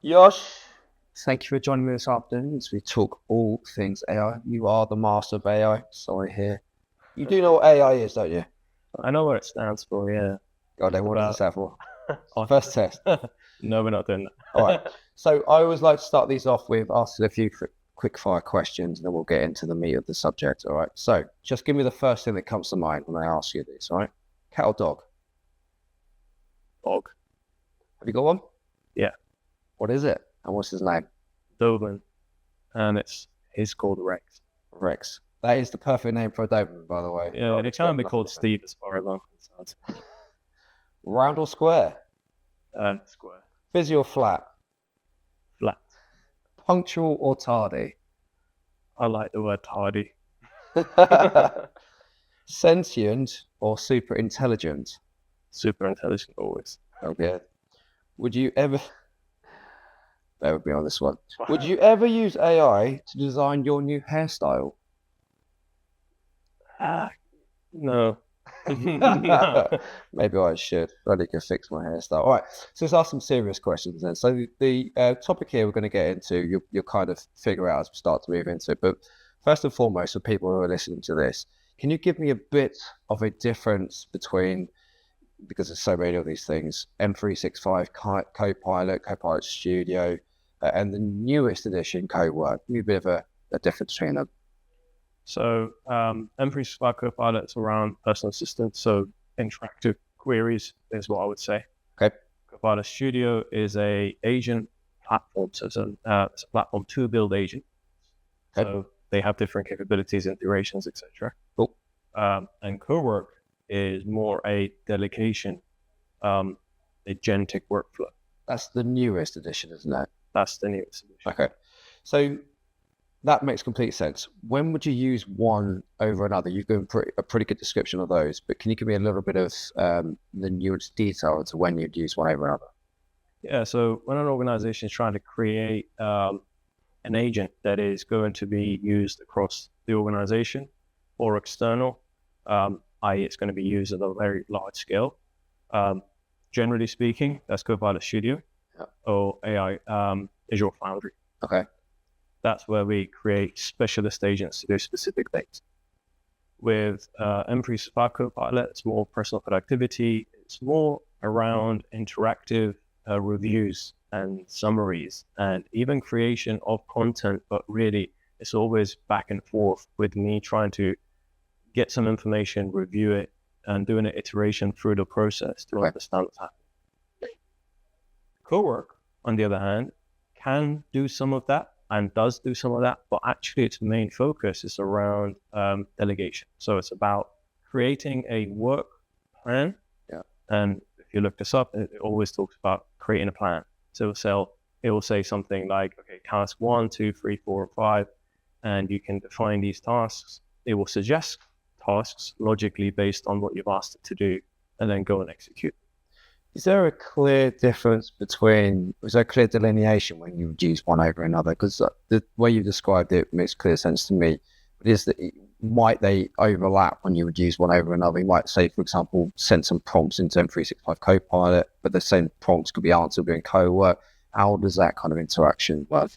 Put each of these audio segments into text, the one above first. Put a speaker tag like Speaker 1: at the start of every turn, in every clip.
Speaker 1: Yosh, thank you for joining me this afternoon as we talk all things AI. You are the master of AI, so I hear. You do know what AI is, don't you?
Speaker 2: I know what it stands for, yeah.
Speaker 1: God, what does it stand for? First test.
Speaker 2: No, we're not doing that.
Speaker 1: All right. So I always like to start these off with asking a few quick fire questions, and then we'll get into the meat of the subject. All right. So just give me the first thing that comes to mind when I ask you this. All right. Cat or dog?
Speaker 2: Dog.
Speaker 1: Have you got one?
Speaker 2: Yeah.
Speaker 1: What is it? And what's his name?
Speaker 2: Doberman. And he's called Rex.
Speaker 1: Rex. That is the perfect name for a Doberman, by the way.
Speaker 2: Yeah, it can be called Steve as far as I'm concerned.
Speaker 1: Round or square?
Speaker 2: Square.
Speaker 1: Busy or flat?
Speaker 2: Flat.
Speaker 1: Punctual or tardy?
Speaker 2: I like the word tardy.
Speaker 1: Sentient or super intelligent?
Speaker 2: Super intelligent always.
Speaker 1: Okay. Would you ever... Bear with me on this one. Would you ever use AI to design your new hairstyle?
Speaker 2: No.
Speaker 1: Maybe I should. I need to fix my hairstyle. All right. So let's ask some serious questions then. So the topic here we're going to get into, you'll kind of figure out as we start to move into it. But first and foremost, for people who are listening to this, can you give me a bit of a difference between, because there's so many of these things, M365, Copilot Studio, and the newest edition, Cowork? Give me a bit of a difference between them.
Speaker 2: So M365 Copilot is around personal assistant, so interactive queries is what I would say.
Speaker 1: Okay.
Speaker 2: Copilot Studio is a agent platform, so it's a platform to build agents. Okay. So they have different capabilities, integrations, etc.
Speaker 1: Cool.
Speaker 2: And Cowork is more a delegation, agentic workflow.
Speaker 1: That's the newest edition, isn't it?
Speaker 2: That's the newest edition.
Speaker 1: Okay. So that makes complete sense. When would you use one over another? You've given a pretty good description of those, but can you give me a little bit of the nuanced detail as to when you'd use one over another?
Speaker 2: Yeah, so when an organization is trying to create an agent that is going to be used across the organization or external, i.e. it's going to be used at a very large scale, generally speaking, that's Copilot Studio or AI Azure Foundry.
Speaker 1: Okay.
Speaker 2: That's where we create specialist agents to do specific things. With M365 Copilot, it's more personal productivity. It's more around interactive reviews and summaries and even creation of content, but really it's always back and forth with me trying to get some information, review it, and doing an iteration through the process to understand what's happening. Cowork, on the other hand, can do some of that and does do some of that, but actually its main focus is around delegation. So it's about creating a work plan.
Speaker 1: Yeah.
Speaker 2: And if you look this up, it always talks about creating a plan. So it will say something like, okay, task 1, 2, 3, 4, and 5, and you can define these tasks. It will suggest tasks logically based on what you've asked it to do, and then go and execute.
Speaker 1: Is there a clear difference is there a clear delineation when you would use one over another? Because the way you described it makes clear sense to me. But is that might they overlap when you would use one over another? You might say, for example, send some prompts into M365 Copilot, but the same prompts could be answered during Cowork. How does that kind of interaction work?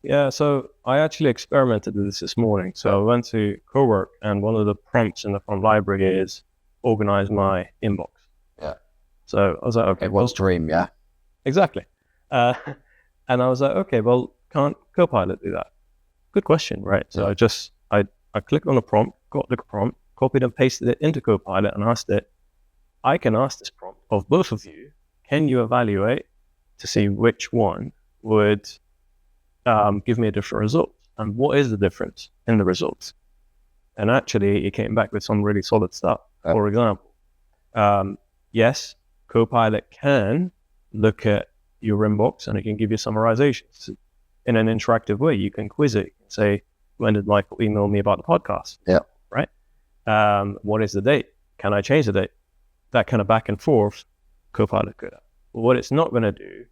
Speaker 2: Yeah, so I actually experimented with this morning. So I went to Cowork, and one of the prompts in the front library is organize my inbox.
Speaker 1: Yeah.
Speaker 2: So I was like, okay,
Speaker 1: what's dream, yeah?
Speaker 2: Exactly. And I was like, okay, well, can't Copilot do that? Good question, right? So I clicked on the prompt, got the prompt, copied and pasted it into Copilot and asked it, I can ask this prompt of both of you, can you evaluate to see which one would give me a different result? And what is the difference in the results? And actually, it came back with some really solid stuff. For example, yes, Copilot can look at your inbox and it can give you summarizations in an interactive way. You can quiz it, say, when did Michael email me about the podcast?
Speaker 1: Yeah.
Speaker 2: Right? What is the date? Can I change the date? That kind of back and forth, Copilot could. But what it's not going to do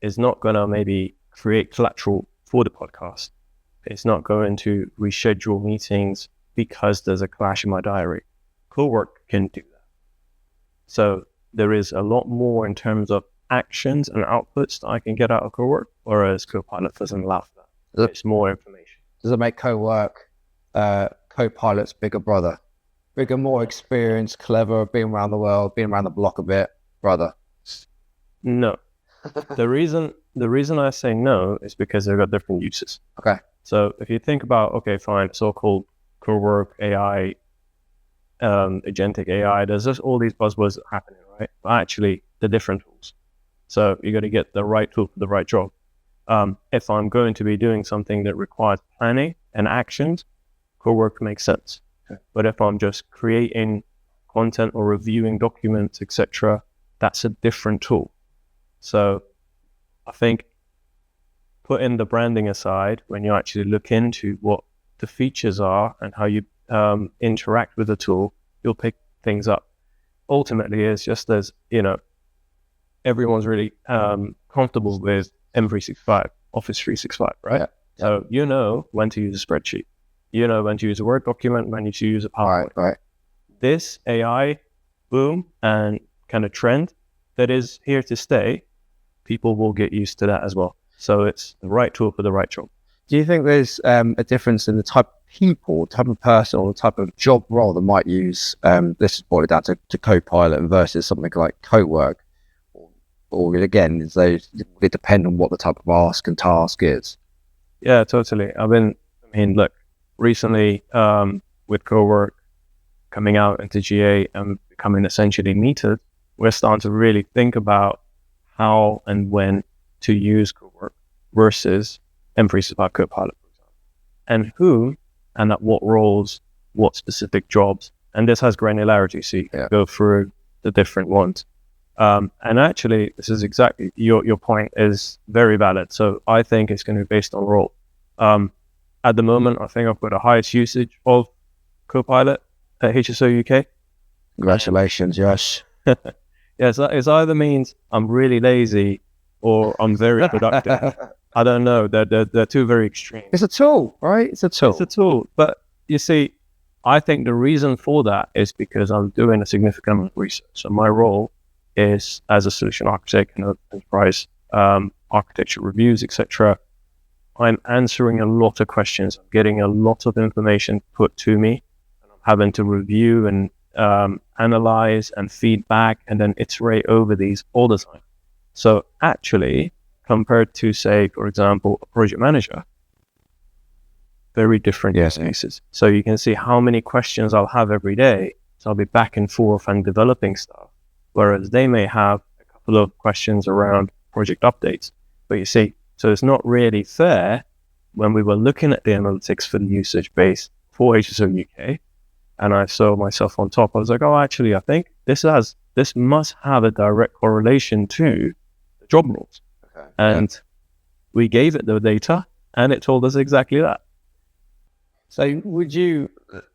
Speaker 2: is not going to maybe create collateral for the podcast. It's not going to reschedule meetings because there's a clash in my diary. Cowork can do that. So there is a lot more in terms of actions and outputs that I can get out of Cowork, whereas Copilot doesn't allow for that. It's more information.
Speaker 1: Does it make Cowork Copilot's bigger brother? Bigger, more experienced, clever, been around the world, been around the block a bit, brother?
Speaker 2: No. The reason I say no is because they've got different uses.
Speaker 1: Okay.
Speaker 2: So if you think about, okay, fine, so-called Cowork AI, Agentic AI, there's just all these buzzwords happening, right? But actually, they're different tools. So you got to get the right tool for the right job. If I'm going to be doing something that requires planning and actions, Cowork makes sense.
Speaker 1: Okay.
Speaker 2: But if I'm just creating content or reviewing documents, etc., that's a different tool. So I think putting the branding aside, when you actually look into what the features are and how you interact with the tool, you'll pick things up. Ultimately, it's just as, everyone's really comfortable with M365, Office 365, right?
Speaker 1: Yeah.
Speaker 2: So you know when to use a spreadsheet. You know when to use a Word document, when to use a PowerPoint.
Speaker 1: Right.
Speaker 2: This AI boom and kind of trend that is here to stay, people will get used to that as well. So it's the right tool for the right job.
Speaker 1: Do you think there's a difference in the type of people, type of person, or the type of job role that might use, this is boiled down to Copilot versus something like Cowork? Or again, they depend on what the type of ask and task is?
Speaker 2: Yeah, totally. Look, recently with Cowork coming out into GA and becoming essentially metered, we're starting to really think about how and when to use Cowork versus M365 Copilot, for example, and who and at what roles, what specific jobs. And this has granularity, so you can go through the different ones. And actually, this is exactly your point is very valid. So I think it's going to be based on role. At the moment, I think I've got the highest usage of Copilot at HSO UK.
Speaker 1: Congratulations, Yosh.
Speaker 2: Yes, it either means I'm really lazy or I'm very productive. I don't know. They're two very extreme.
Speaker 1: It's a tool, right? It's a tool.
Speaker 2: It's a tool. But you see, I think the reason for that is because I'm doing a significant amount of research. So my role is as a solution architect and enterprise architecture reviews, etc. I'm answering a lot of questions. I'm getting a lot of information put to me, and I'm having to review and analyze and feedback and then iterate over these all the time. So actually, compared to, say, for example, a project manager, very different cases. So you can see how many questions I'll have every day. So I'll be back and forth and developing stuff, whereas they may have a couple of questions around project updates. But you see, so it's not really fair when we were looking at the analytics for the usage base for HSO UK, and I saw myself on top. I was like, oh, actually, I think this must have a direct correlation to the job roles.
Speaker 1: Okay.
Speaker 2: And we gave it the data, and it told us exactly that.
Speaker 1: So would you,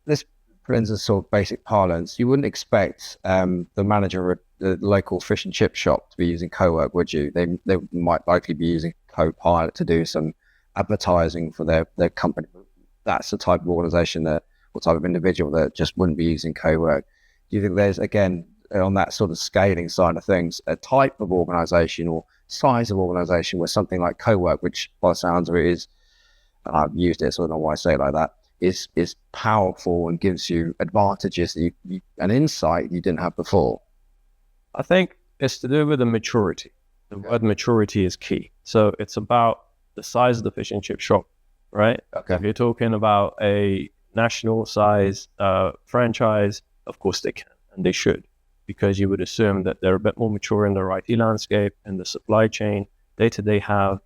Speaker 1: this brings us sort of basic parlance, you wouldn't expect the manager of the local fish and chip shop to be using Cowork, would you? They might likely be using Copilot to do some advertising for their company. That's the type of organization or type of individual that just wouldn't be using Cowork. Do you think there's, again, on that sort of scaling side of things, a type of organization or size of organization where something like Cowork, which by the sounds of it is, and I've used it, so I don't know why I say it like that, is powerful and gives you advantages that you an insight you didn't have before?
Speaker 2: I think it's to do with the maturity. The word maturity is key. So it's about the size of the fish and chip shop, right?
Speaker 1: Okay.
Speaker 2: If you're talking about a national size franchise, of course they can and they should, because you would assume that they're a bit more mature in their IT landscape and the supply chain, data they have,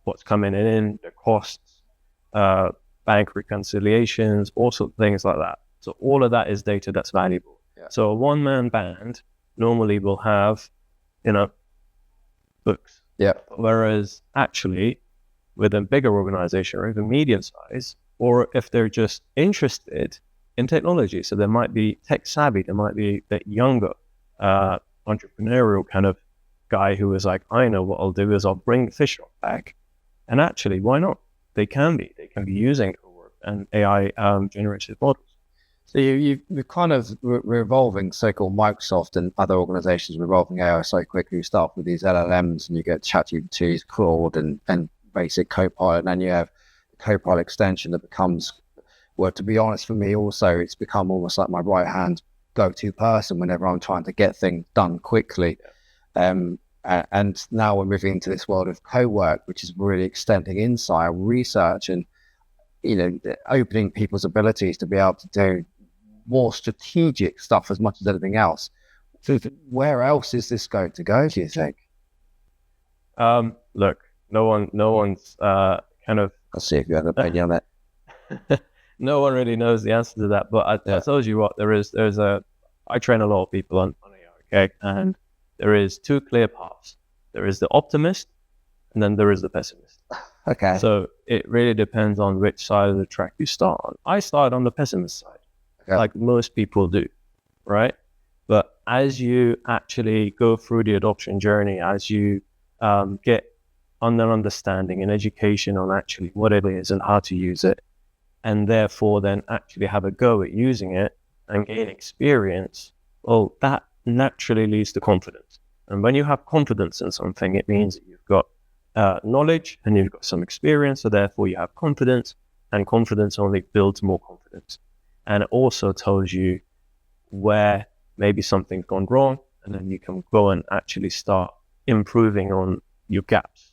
Speaker 2: what's coming in, their costs, bank reconciliations, all sorts of things like that. So all of that is data that's valuable.
Speaker 1: Yeah.
Speaker 2: So a one-man band normally will have, books.
Speaker 1: Yeah.
Speaker 2: Whereas actually, with a bigger organization or even medium size, or if they're just interested in technology, so they might be tech savvy, they might be that younger entrepreneurial kind of guy who is like, I know what I'll do is I'll bring the fish shop back. And actually, why not? They can be using Cowork and AI generative models.
Speaker 1: So you're kind of we're evolving, so-called Microsoft and other organizations are evolving AI so quickly. You start with these LLMs and you get ChatGPT, Claude and basic Copilot, and then you have Copilot extension that becomes, well, to be honest, for me also, it's become almost like my right-hand go-to person whenever I'm trying to get things done quickly. And now we're moving into this world of Cowork, which is really extending insight, research, and opening people's abilities to be able to do more strategic stuff as much as anything else. So where else is this going to go, do you think?
Speaker 2: Look, no one's kind of.
Speaker 1: I'll see if you have an opinion on that.
Speaker 2: No one really knows the answer to that, but I told you what, I train a lot of people on AI, okay? And there is two clear paths. There is the optimist, and then there is the pessimist.
Speaker 1: Okay.
Speaker 2: So it really depends on which side of the track you start on. I started on the pessimist side, like most people do, right? But as you actually go through the adoption journey, as you get an understanding and education on actually what it is and how to use it, and therefore then actually have a go at using it and gain experience, well, that naturally leads to confidence. And when you have confidence in something, it means that you've got knowledge and you've got some experience, so therefore you have confidence, and confidence only builds more confidence. And it also tells you where maybe something's gone wrong, and then you can go and actually start improving on your gaps,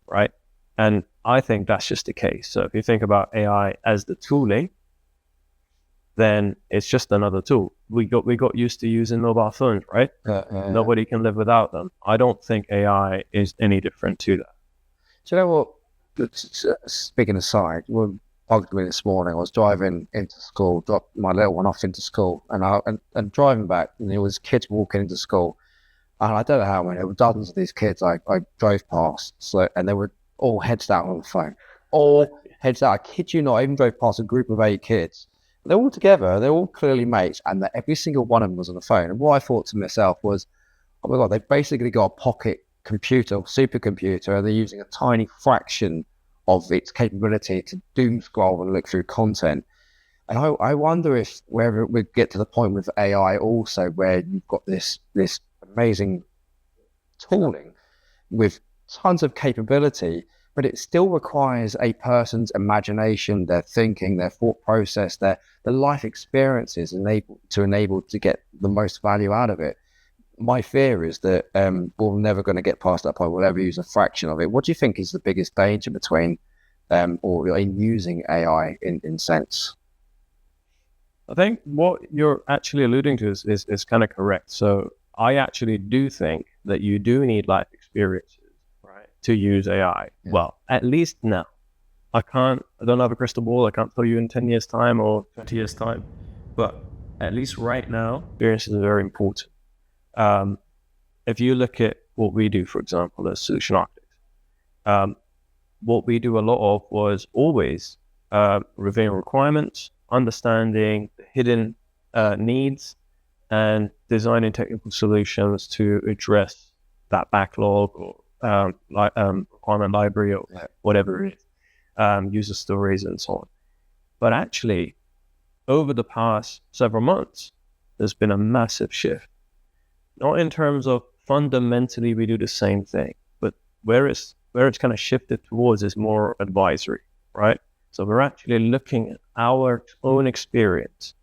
Speaker 2: right? And I think that's just the case. So if you think about AI as the tooling, then it's just another tool. We got used to using mobile phones, right? Nobody can live without them. I don't think AI is any different to that.
Speaker 1: Do you know what? Speaking aside, well, bugged me this morning. I was driving into school, dropped my little one off into school, and driving back, and there was kids walking into school, and I don't know how many. There were dozens of these kids I drove past, and they were all heads down on the phone, all heads down. I kid you not, I even drove past a group of 8 kids. They're all together, they're all clearly mates, and every single one of them was on the phone. And what I thought to myself was, oh my God, they've basically got a pocket computer, supercomputer, and they're using a tiny fraction of its capability to doom scroll and look through content. And I wonder if whether we get to the point with AI also where you've got this amazing tooling with tons of capability, but it still requires a person's imagination, their thinking, their thought process, their life experiences enable to get the most value out of it. My fear is that we're never going to get past that point. We'll ever use a fraction of it. What do you think is the biggest danger between or in using AI in sense?
Speaker 2: I think what you're actually alluding to is kind of correct. So I actually do think that you do need life experiences, right, to use AI. Yeah. Well, at least now. I don't have a crystal ball. I can't tell you in 10 years time or 20 years time, but at least right now, experiences are very important. If you look at what we do, for example, as solution architects, what we do a lot of was always reviewing requirements, understanding the hidden needs, and designing technical solutions to address that backlog or requirement library or whatever it is, user stories and so on. But actually, over the past several months, there's been a massive shift. Not in terms of fundamentally we do the same thing, but where it's kind of shifted towards is more advisory, right? So we're actually looking at our own experience.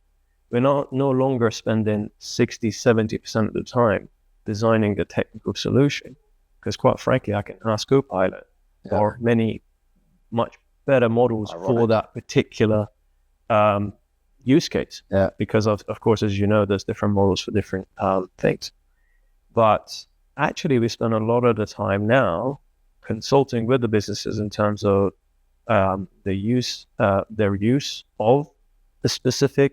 Speaker 2: We're no longer spending 60, 70% of the time designing a technical solution, because quite frankly, I can ask Copilot or many much better models for that particular use case. Yeah. Because of course, as you know, there's different models for different things. But actually, we spend a lot of the time now consulting with the businesses in terms of their use of the specific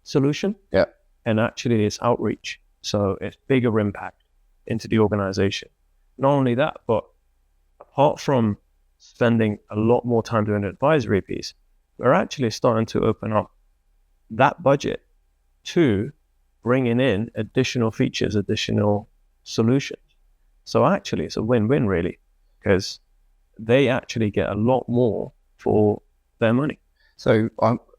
Speaker 2: solution. Yeah. And actually, it's outreach. So it's bigger impact into the organization. Not only that, but apart from spending a lot more time doing the advisory piece, we're actually starting to open up that budget to bringing in additional features, additional solutions. So actually, it's a win-win really, because they actually get a lot more for their money.
Speaker 1: So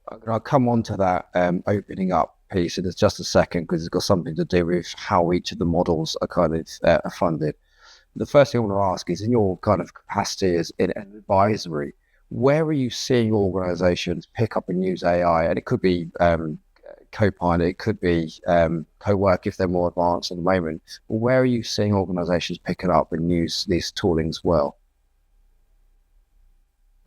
Speaker 1: I'll come on to that opening up piece in just a second, because it's got something to do with how each of the models are kind of are funded. The first thing I want to ask is, in your kind of capacity as in advisory, where are you seeing organizations pick up and use AI? And it could be Copilot, it could be Cowork if they're more advanced at the moment. Where are you seeing organizations pick it up and use these toolings well?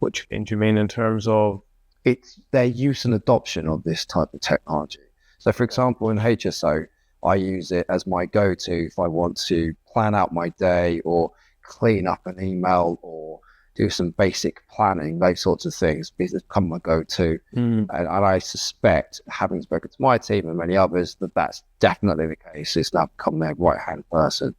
Speaker 2: Which do you mean in terms of?
Speaker 1: It's their use and adoption of this type of technology. So, for example, in HSO, I use it as my go-to if I want to plan out my day or clean up an email or do some basic planning, those sorts of things. It's become my go-to. And I suspect, having spoken to my team and many others, that that's definitely the case. It's now become their right-hand person.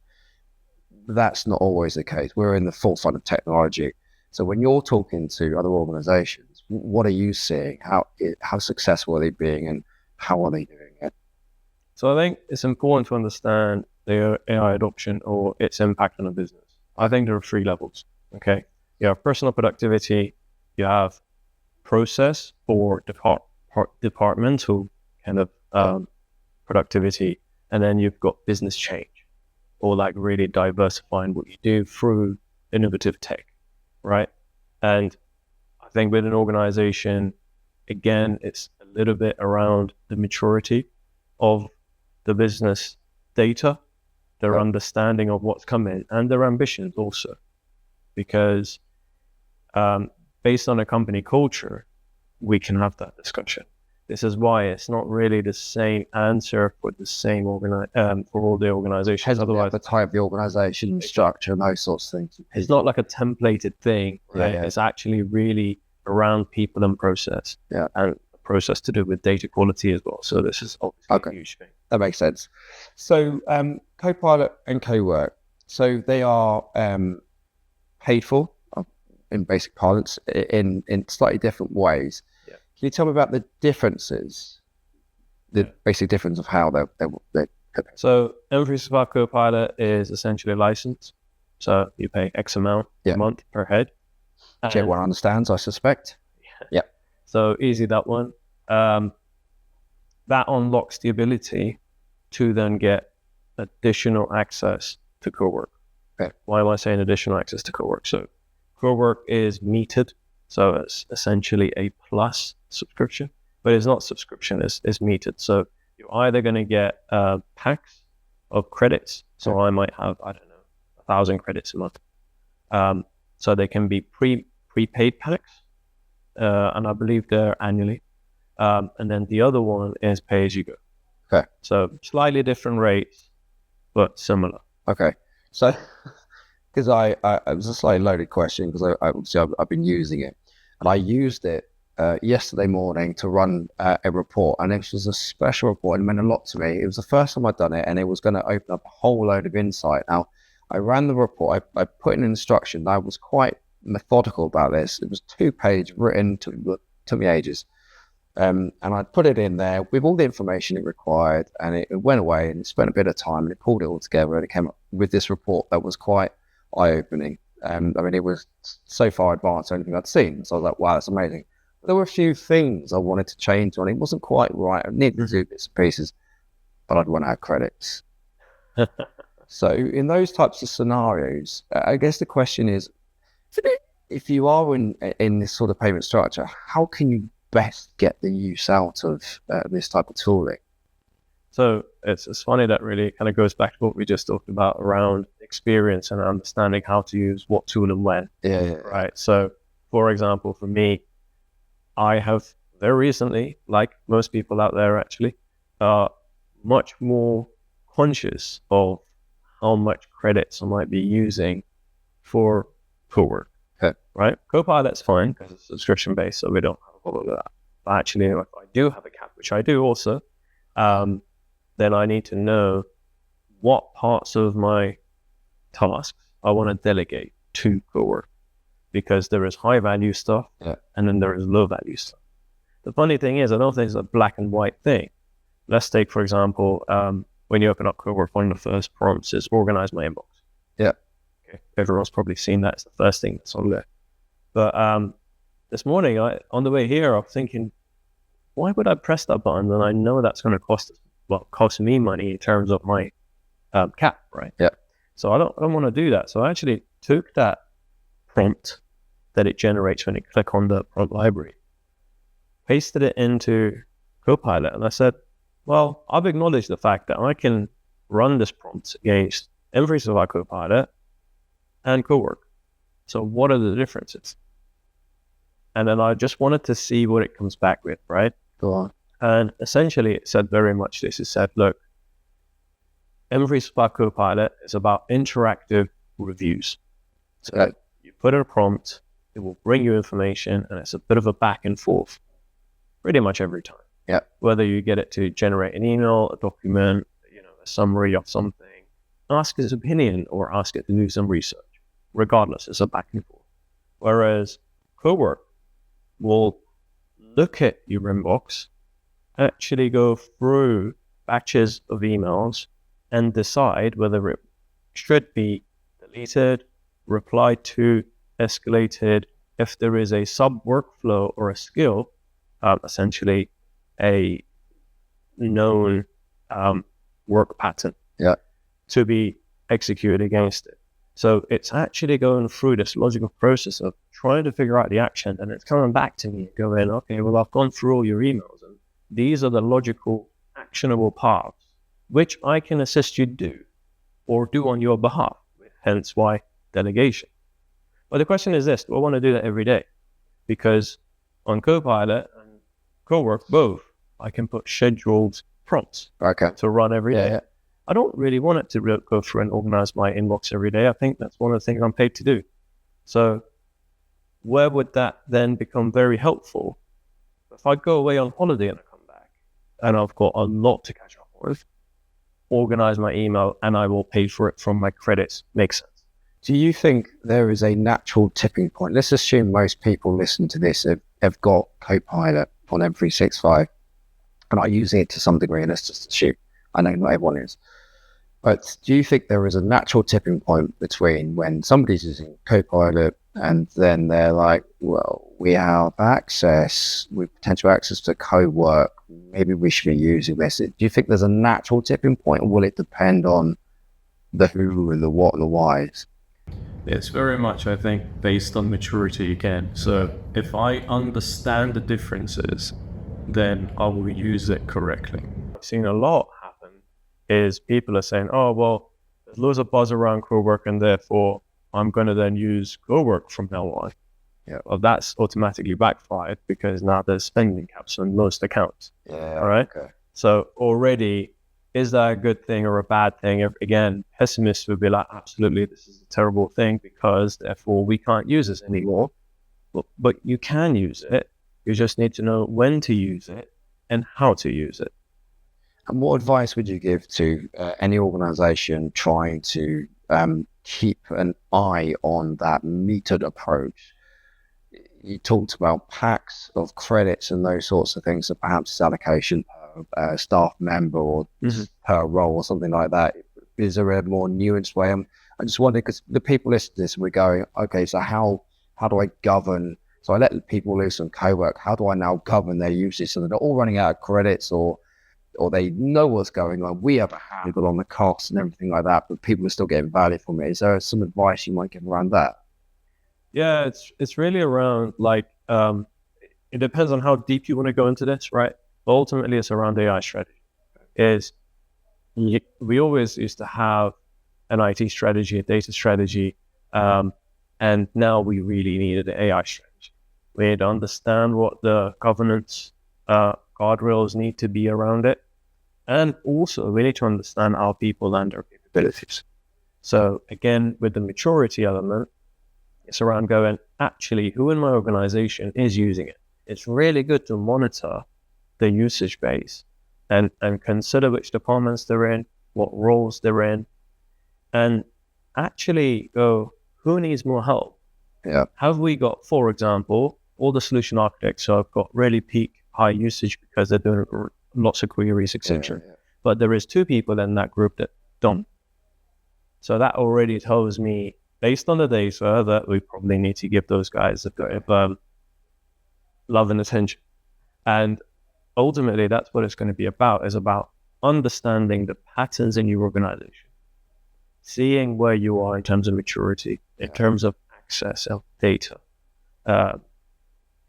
Speaker 1: That's not always the case. We're in the forefront of technology. So when you're talking to other organizations, what are you seeing? How successful are they being, and how are they doing it?
Speaker 2: So I think it's important to understand the AI adoption or its impact on a business. I think there are 3 levels. Okay, you have personal productivity, you have process or departmental kind of productivity, and then you've got business change, or like really diversifying what you do through innovative tech, right? And I think with an organization, again, it's a little bit around the maturity of the business data, their understanding of what's coming, and their ambitions also. Because based on a company culture, we can have that discussion. This is why it's not really the same answer for the same for all the organizations.
Speaker 1: Otherwise, the type of the organization structure and those sorts of things.
Speaker 2: It's not like a templated thing, right? Yeah. It's actually really around people and process, and a process to do with data quality as well. So this is obviously a huge thing.
Speaker 1: That makes sense. So Copilot and Cowork, so they are paid for in basic parlance in slightly different ways. Yeah. Can you tell me about the differences, basic difference of how they're
Speaker 2: So M365 Copilot is essentially a license. So you pay X amount a month per head.
Speaker 1: Which everyone understands, I suspect. Yeah.
Speaker 2: So easy, that one. That unlocks the ability to then get additional access to Cowork. Okay. Why am I saying additional access to Cowork? So Cowork is metered, so it's essentially a plus subscription, but it's not subscription, it's metered. So you're either going to get packs of credits. So I might have, 1,000 credits a month. So they can be prepaid packs, and I believe they're annually. And then the other one is pay as you go.
Speaker 1: Okay.
Speaker 2: So slightly different rates, but similar.
Speaker 1: Okay. So, because it was a slightly loaded question, because I've been using it, and I used it yesterday morning to run a report, and it was a special report, and it meant a lot to me. It was the first time I'd done it, and it was going to open up a whole load of insight. Now, I ran the report, I put in an instruction. I was quite methodical about this. It was 2-page written, took me ages. And I put it in there with all the information it required, and it went away and it spent a bit of time, and it pulled it all together, and it came up with this report that was quite eye-opening. It was so far advanced than anything I'd seen. So I was like, wow, that's amazing. But there were a few things I wanted to change on. It wasn't quite right. I needed to do bits and pieces, but I'd run out of credits. So in those types of scenarios, I guess the question is, if you are in this sort of payment structure, how can you best get the use out of this type of tooling?
Speaker 2: So it's funny that really kind of goes back to what we just talked about around experience and understanding how to use what tool and when.
Speaker 1: Yeah.
Speaker 2: Right. So, for example, for me, I have very recently, like most people out there actually, much more conscious of how much credits I might be using for Cowork.
Speaker 1: Okay.
Speaker 2: Right? Copilot's fine because it's subscription based, so we don't have a problem with that. But actually, if I do have a cap, which I do also, then I need to know what parts of my tasks I want to delegate to Cowork, because there is high value stuff and then there is low value stuff. The funny thing is, I don't think it's a black and white thing. Let's take, for example, when you open up Cowork, one of the first prompts is organize my inbox.
Speaker 1: Yeah.
Speaker 2: Okay. Everyone's probably seen that. It's the first thing that's on there. But this morning, on the way here, I'm thinking, why would I press that button when I know that's going to cost me money in terms of my cap, right?
Speaker 1: Yeah.
Speaker 2: So I don't want to do that. So I actually took that prompt that it generates when you click on the prompt library, pasted it into Copilot, and I said, well, I've acknowledged the fact that I can run this prompt against M365 Copilot and Cowork. So what are the differences? And then I just wanted to see what it comes back with, right?
Speaker 1: Go on.
Speaker 2: And essentially it said very much this. It said, look, M365 Copilot is about interactive reviews. So you put in a prompt, it will bring you information, and it's a bit of a back and forth pretty much every time.
Speaker 1: Yeah.
Speaker 2: Whether you get it to generate an email, a document, a summary of something, ask its opinion or ask it to do some research. Regardless, it's a back and forth. Whereas Cowork will look at your inbox, actually go through batches of emails and decide whether it should be deleted, replied to, escalated, if there is a sub workflow or a skill, essentially a known work pattern to be executed against it. So it's actually going through this logical process of trying to figure out the action, and it's coming back to me going, okay, well, I've gone through all your emails, and these are the logical, actionable paths, which I can assist you do or do on your behalf, hence why delegation. But the question is this, do I want to do that every day? Because on Copilot and Cowork, both, I can put scheduled prompts to run every day.
Speaker 1: Yeah.
Speaker 2: I don't really want it to go through and organize my inbox every day. I think that's one of the things I'm paid to do. So where would that then become very helpful? If I go away on holiday and I come back and I've got a lot to catch up with, organize my email and I will pay for it from my credits. Makes sense.
Speaker 1: Do you think there is a natural tipping point? Let's assume most people listen to this have got Copilot on M365 and are using it to some degree, and let's just assume. I know not everyone is. But do you think there is a natural tipping point between when somebody's using Copilot and then they're like, well, we have potential access to Cowork, maybe we should be using this? Do you think there's a natural tipping point, or will it depend on the who and the what and the whys?
Speaker 2: It's very much, I think, based on maturity again. So if I understand the differences, then I will use it correctly. I've seen a lot happen is people are saying, oh, well, there's loads of buzz around Cowork and therefore I'm going to then use Cowork from now on. Yeah, well, that's automatically backfired because now there's spending caps on most accounts.
Speaker 1: Yeah.
Speaker 2: All right.
Speaker 1: Okay.
Speaker 2: So already, is that a good thing or a bad thing? Again, pessimists would be like, absolutely, this is a terrible thing because therefore we can't use this anymore. But you can use it. You just need to know when to use it and how to use it.
Speaker 1: And what advice would you give to any organization trying to keep an eye on that metered approach? You talked about packs of credits and those sorts of things, so perhaps it's allocation per staff member or per role or something like that. Is there a more nuanced way? I just wonder, because the people listening to this and we're going, okay, so how do I govern? So I let people loose on Cowork. How do I now govern their usage so they're not all running out of credits, or they know what's going on? We have a handle on the costs and everything like that, but people are still getting value from it. Is there some advice you might give around that?
Speaker 2: Yeah, it's really around it depends on how deep you want to go into this, right? But ultimately, it's around AI strategy. We always used to have an IT strategy, a data strategy, and now we really needed an AI strategy. We need to understand what the governance guardrails need to be around it, and also we need to understand our people and our capabilities. So again, with the maturity element, it's around going, actually, who in my organization is using it? It's really good to monitor the usage base and consider which departments they're in, what roles they're in, and actually go, who needs more help?
Speaker 1: Yeah.
Speaker 2: Have we got, for example, all the solution architects who have got really peak high usage because they're doing lots of queries, etc.
Speaker 1: Yeah.
Speaker 2: But there is 2 people in that group that don't. So that already tells me, based on the data, that we probably need to give those guys a bit of love and attention. And ultimately, that's what it's going to be about, is about understanding the patterns in your organization, seeing where you are in terms of maturity, in terms of access of data,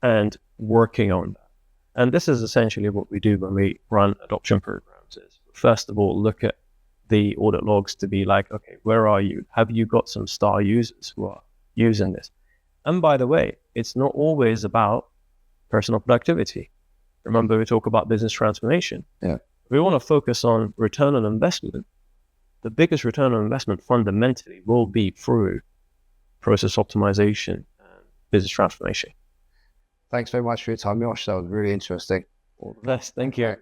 Speaker 2: and working on that. And this is essentially what we do when we run adoption programs, is first of all, look at the audit logs to be like, okay, where are you? Have you got some star users who are using this? And by the way, it's not always about personal productivity. Remember, we talk about business transformation.
Speaker 1: Yeah.
Speaker 2: We want to focus on return on investment. The biggest return on investment fundamentally will be through process optimization and business transformation.
Speaker 1: Thanks very much for your time, Yosh. That was really interesting.
Speaker 2: All the best. Thank you.